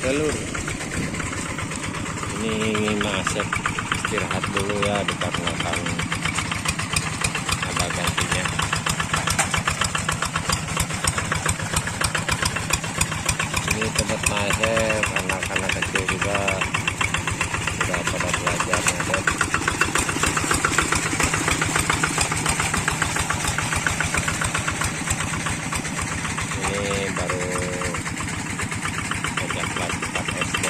telur. Ini Mas istirahat dulu ya, dikarenakan ada gantinya. Ini tempat Mas, anak-anak kecil juga sudah pada belajar ya. Ini baru sejak kelas 4 SD.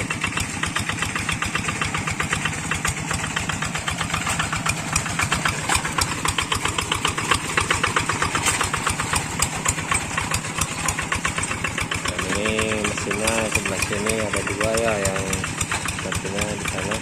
Dan ini mesinnya sebelah sini ada dua ya, yang satunya di sana.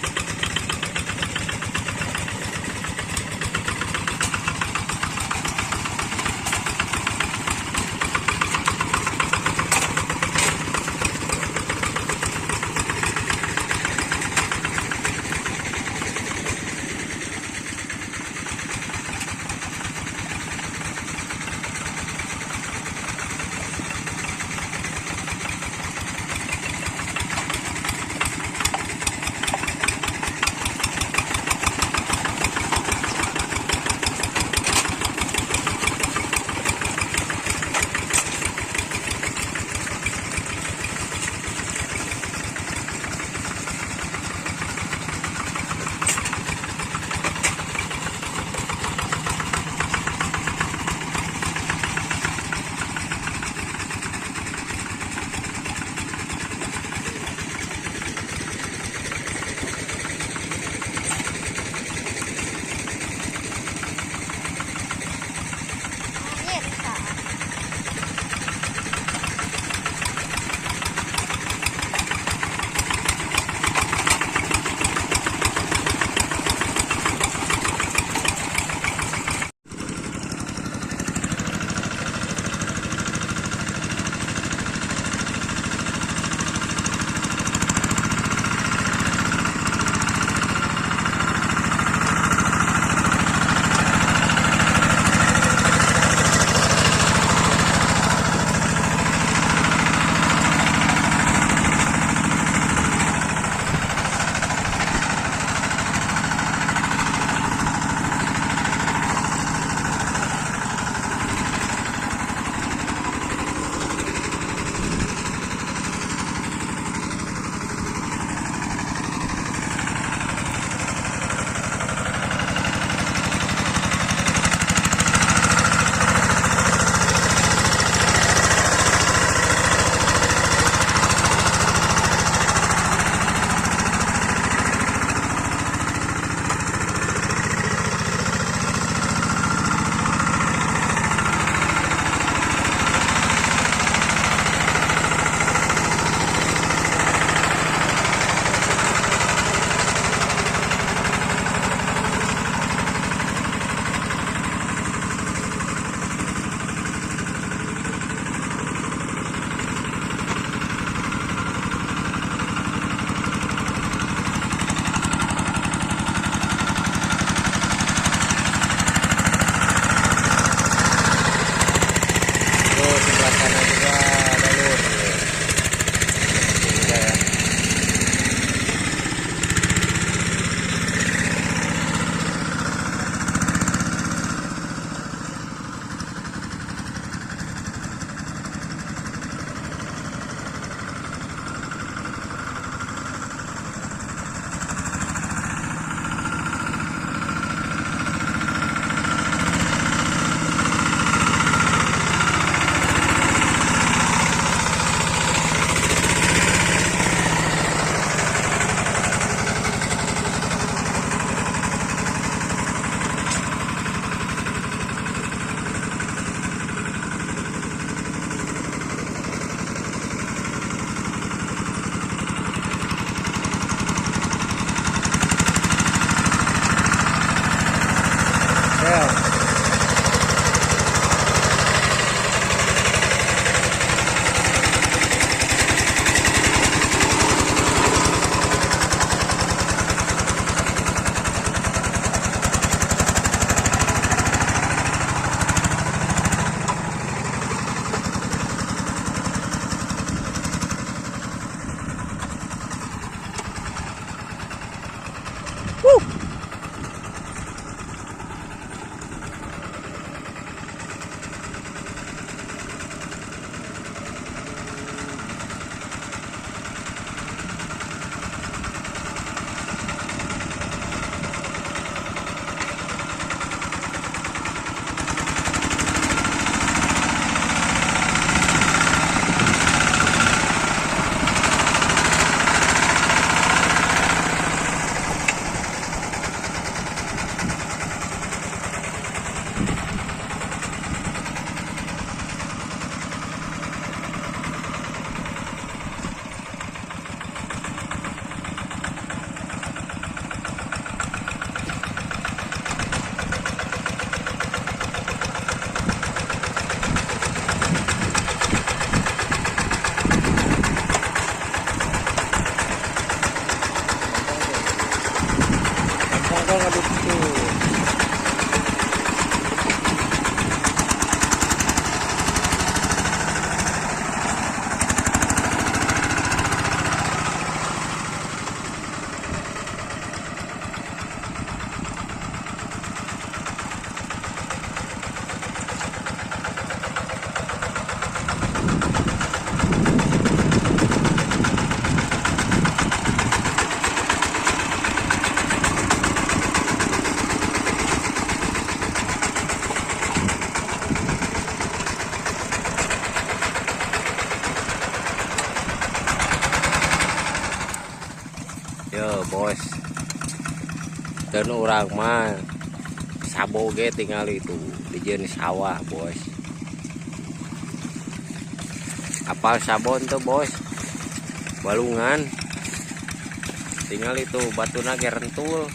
bos. Dan orang mah saboge tinggal itu di jenis sawah bos. Apal sabon tuh bos, balungan tinggal itu batu nage rentul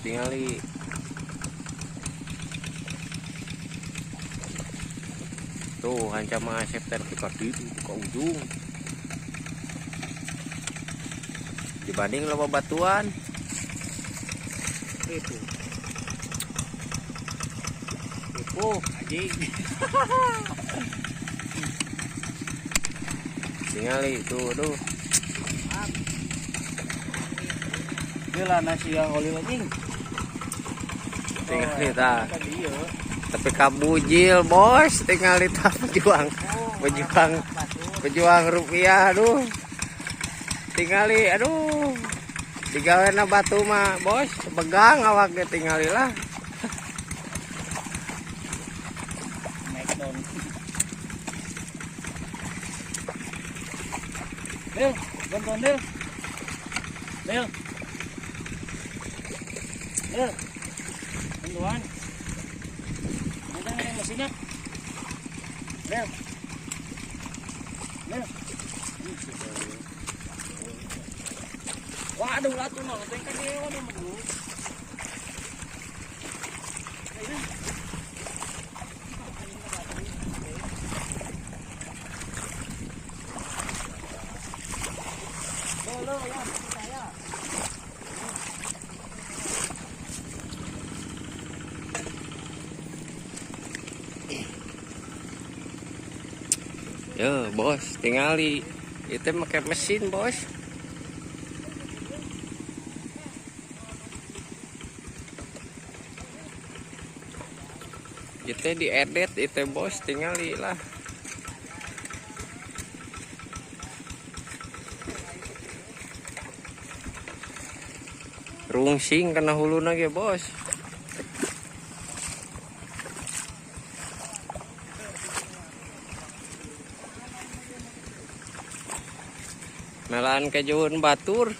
tinggali tuh hancam asep terpikat itu ke ujung dibanding loba batuan itu anjing tinggali itu aduh lah nasi yang oli anjing tinggal kita tapi kabujil bos tinggal kita pejuang rupiah aduh tingali aduh digawena batu mah bos pegang awaknya tingalilah Del, bantuan Del. Del. Del. Bantuan. Megang yang mesinnya. Del. Del. Waduh, latu no, tengkan dia waduh mendu. Ya bos, tingali itu pakai mesin bos. Itu diedit itu bos, tingali lah. Rungsing kena hulu lagi bos. Melan kejuan batur.